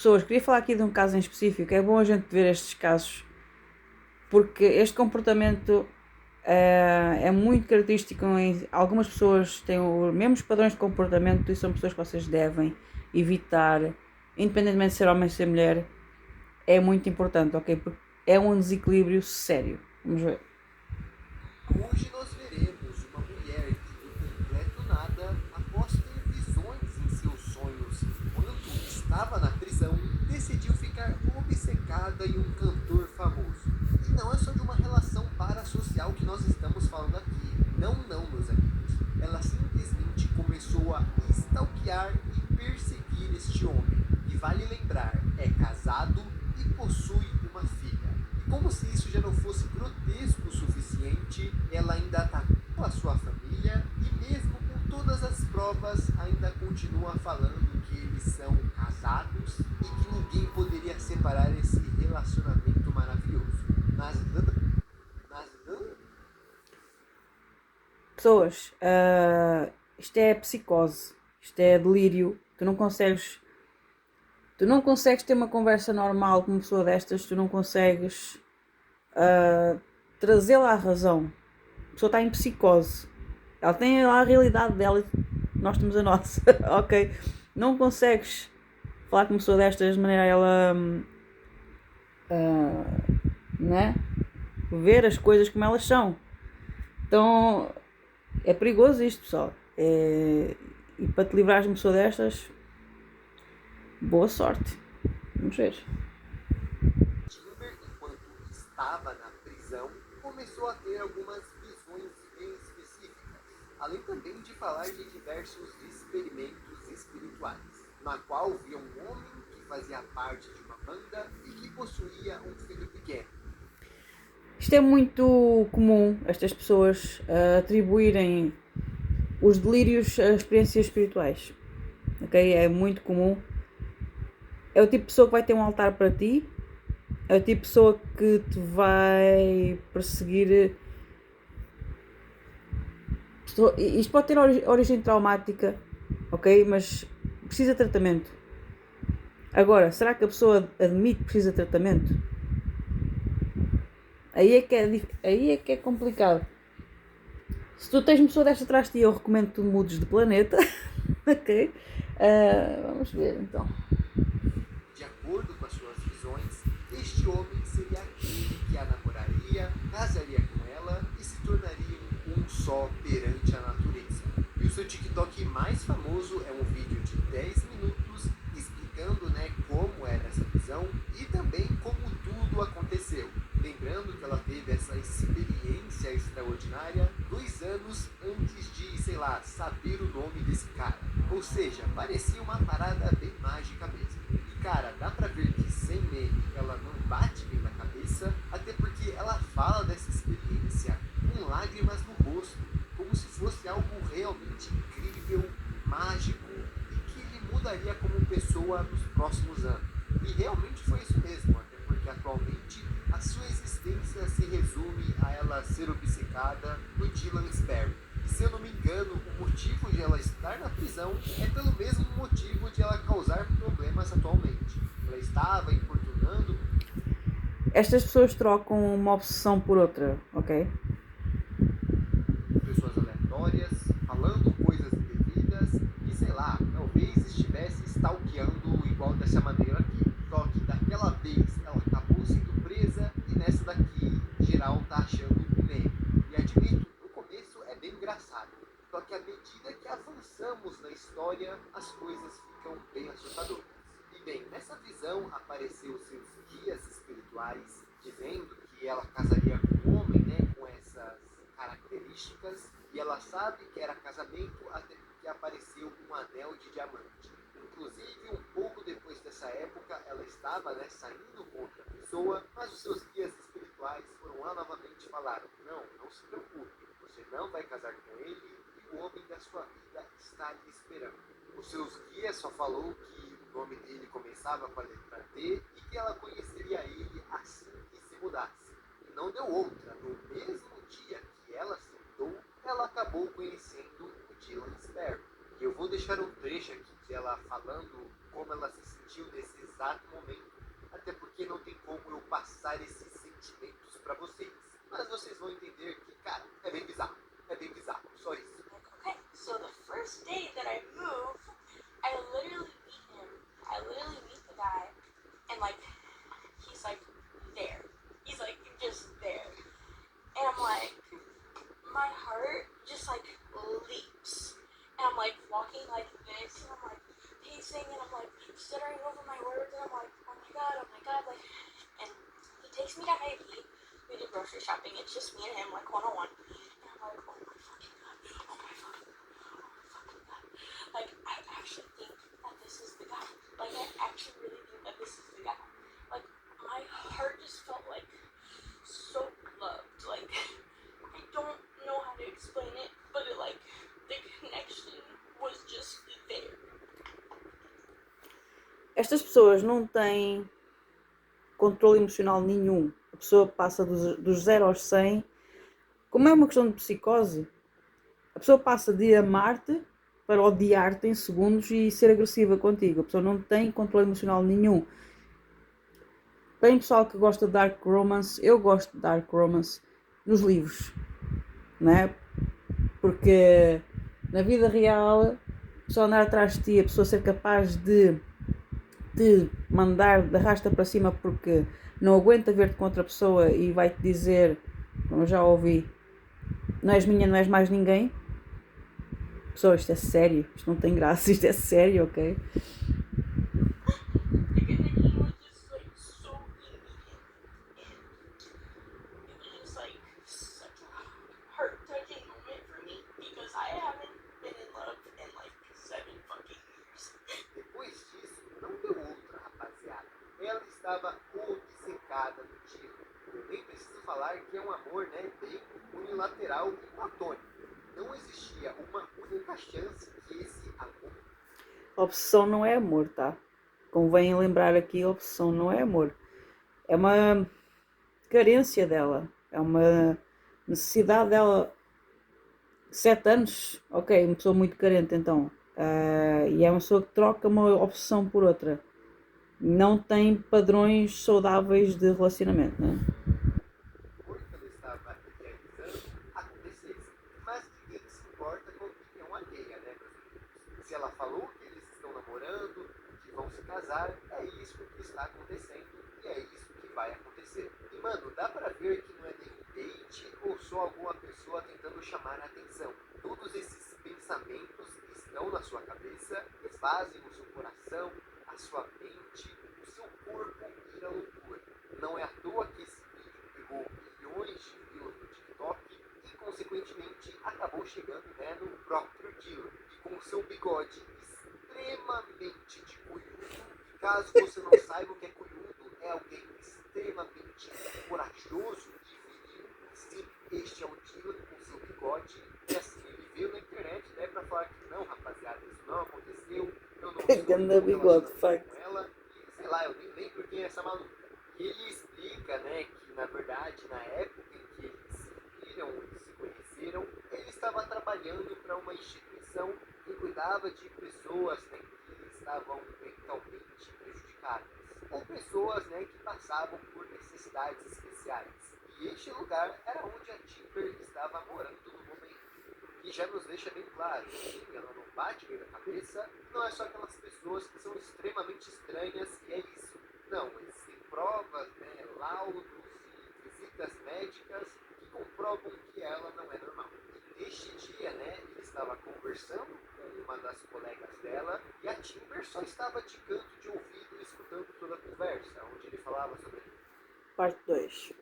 Pessoas, queria falar aqui de um caso em específico. É bom a gente ver estes casos, porque este comportamento é muito característico em algumas pessoas têm os mesmos padrões de comportamento e são pessoas que vocês devem evitar, independentemente de ser homem ou ser mulher. É muito importante, ok? Porque é um desequilíbrio sério. Vamos ver. Hoje nós veremos uma mulher que, do completo nada, após ter visões em seus sonhos enquanto estava na prisão, decidiu ficar obcecada em um cantor famoso. E não é só de uma relação parasocial que nós estamos falando aqui. Não, meus amigos. Ela simplesmente começou a stalkear e perseguir este homem. E vale lembrar, é casado e possui uma filha. E como se isso já não fosse grotesco o suficiente, ela ainda atacou a sua família e mesmo com todas as provas ainda continua falando que eles são casados e que ninguém poderia separar esse relacionamento maravilhoso. Pessoas, isto é psicose, isto é delírio. Tu não consegues ter uma conversa normal com uma pessoa destas, tu não consegues trazê-la à razão. A pessoa está em psicose. Ela tem lá a realidade dela e nós temos a nossa, ok? Não consegues falar com uma pessoa destas de maneira a ela, né? Ver as coisas como elas são. Então, é perigoso isto, pessoal. E para te livrares de uma pessoa destas, boa sorte. Vamos ver. Timber, enquanto estava na prisão, começou a ter algumas visões bem específicas, além também de falar de diversos experimentos espirituais, na qual via um homem que fazia parte de uma banda e que possuía um filho pequeno. Isto é muito comum, estas pessoas atribuírem os delírios a experiências espirituais. Ok? É muito comum. É o tipo de pessoa que vai ter um altar para ti, é o tipo de pessoa que te vai perseguir. Isto pode ter origem traumática, ok? Mas precisa de tratamento. Agora, será que a pessoa admite que precisa de tratamento? Aí é que é complicado. Se tu tens uma pessoa desta atrás de ti, eu recomendo que tu mudes de planeta. Ok? Vamos ver então. De acordo com as suas visões, este homem seria aquele que a namoraria, casaria com ela e se tornariam um só perante a natureza. E o seu TikTok mais famoso é um vídeo de 10 minutos explicando, como era essa visão e também como tudo aconteceu. Lembrando que ela teve essa experiência extraordinária 2 anos antes de, saber o nome desse cara. Ou seja, parecia uma parada bem mágica mesmo. E cara, dá pra ver que sem meme ela não bate bem na cabeça, até porque ela fala dessa experiência com lágrimas no rosto, como se fosse algo realmente incrível, mágico e que lhe mudaria como pessoa nos próximos anos. E realmente foi isso mesmo, até porque atualmente a sua existência se resume a ela ser obcecada no Dylan Sperry. E se eu não me engano, o motivo de ela estar na prisão é pelo mesmo motivo de ela causar problemas atualmente. Ela estava importunando Estas pessoas trocam uma obsessão por outra, ok? pessoas aleatórias, falando coisas indevidas e talvez estivesse stalkeando igual dessa maneira aqui. Só que daquela vez ela acabou sendo presa e nessa daqui geral tá achando um meme. E admito, no começo é bem engraçado. Só que à medida que avançamos na história, as coisas ficam bem assustadoras. E bem, nessa visão apareceu seus guias espirituais dizendo que ela casaria com um homem, com essas características, e ela sabe que era casamento até porque apareceu um anel de diamante. Inclusive, um pouco depois dessa época, ela estava saindo com outra pessoa, mas os seus guias espirituais foram lá novamente e falaram: não se preocupe, você não vai casar com ele e o homem da sua vida está lhe esperando. Os seus guias só falou que o nome dele começava com a letra T e que ela conheceria ele assim que se mudasse. E não deu outra, no mesmo dia que ela se mudou, ela acabou conhecendo o Dylan Sperry. E eu vou deixar um trecho aqui dela falando como ela se sentiu nesses exato momento, até porque não tem como eu passar esses sentimentos pra vocês. Mas vocês vão entender que, cara, é bem bizarro, só isso. Okay, so the first day that I move, I literally meet him. I literally meet the guy, and like, he's like there. He's like just there. And I'm like, my heart just like leaps. And I'm like walking like this, and I'm like pacing, and I'm like stuttering over my words, and I'm like, oh my god, like, and he takes me to Hy-Vee. We do grocery shopping. It's just me and him, like one-on-one. And I'm like, oh my fucking god, oh my fucking god, oh my fucking god. Like, I actually think that this is the guy. Like, I actually really think that this is the guy. Like, my heart just felt like so loved. Like, I don't know how to explain it, but it like the connection was just there. Estas pessoas não têm controle emocional nenhum. A pessoa passa dos 0 aos 100. Como é uma questão de psicose, a pessoa passa de amar-te para odiar-te em segundos e ser agressiva contigo. A pessoa não tem controle emocional nenhum. Tem pessoal que gosta de dark romance. Eu gosto de dark romance nos livros, né? Porque na vida real, a pessoa andar atrás de ti, a pessoa ser capaz de te mandar de arrasta para cima porque não aguenta ver-te com outra pessoa e vai-te dizer, como eu já ouvi, não és minha, não és mais ninguém. Pessoal, isto é sério, isto não tem graça, isto é sério, ok? And then he was just like so immediate, and it was just like such a heart-touching moment for me because I haven't been in love in like 7 fucking years. Depois disso, não deu outra, rapaziada. Ela estava obcecada no tiro. Eu nem preciso falar que é um amor, né, bem unilateral e platônico. Não existia uma única chance que esse amor... Obsessão não é amor, tá? Convém lembrar aqui, obsessão não é amor. É uma carência dela. É uma necessidade dela. 7 anos, ok, uma pessoa muito carente então. E é uma pessoa que troca uma obsessão por outra. Não tem padrões saudáveis de relacionamento, né? que ela estava idealizando acontecesse. Mas ninguém se importa com a opinião alheia, né, meus amigos? Se ela falou que eles estão namorando, que vão se casar, é isso que está acontecendo e é isso que vai acontecer. E, mano, dá pra ver que não é nenhum date ou só alguma pessoa tentando chamar a atenção. Todos esses pensamentos estão na sua cabeça, esvazem o seu coração, a sua mente, o seu corpo ir à loucura. Não é à toa que esse vídeo pegou milhões de views no TikTok e, consequentemente, acabou chegando, né, no próprio Dylan. E com o seu bigode extremamente de cunhudo. Caso você não saiba o que é cunhudo, é alguém extremamente corajoso e viril. Sim, este é o Dylan com seu bigode. E assim, ele veio na internet, né, pra falar que não, rapaziada, isso não aconteceu. Eu não estou Ganda bigode, relacionado fuck. com ela. E, sei lá, eu nem lembro quem é essa maluca. E ele explica, né, que na verdade, na época em que eles se viram e se conheceram, ele estava trabalhando para uma instituição que cuidava de pessoas, né, que estavam mentalmente prejudicadas, ou pessoas, né, que passavam por necessidades especiais. E este lugar era onde a Timber estava morando no momento. E já nos deixa bem claro, sim, ela não bate bem na cabeça, não é só aquelas pessoas que são extremamente estranhas e é isso. Não, existem provas, né, laudos e visitas médicas que comprovam que ela não é normal. E neste dia, né, ele estava conversando com uma das colegas dela e a Timber só estava de canto de ouvido escutando toda a conversa, onde ele falava sobre... Parte 2.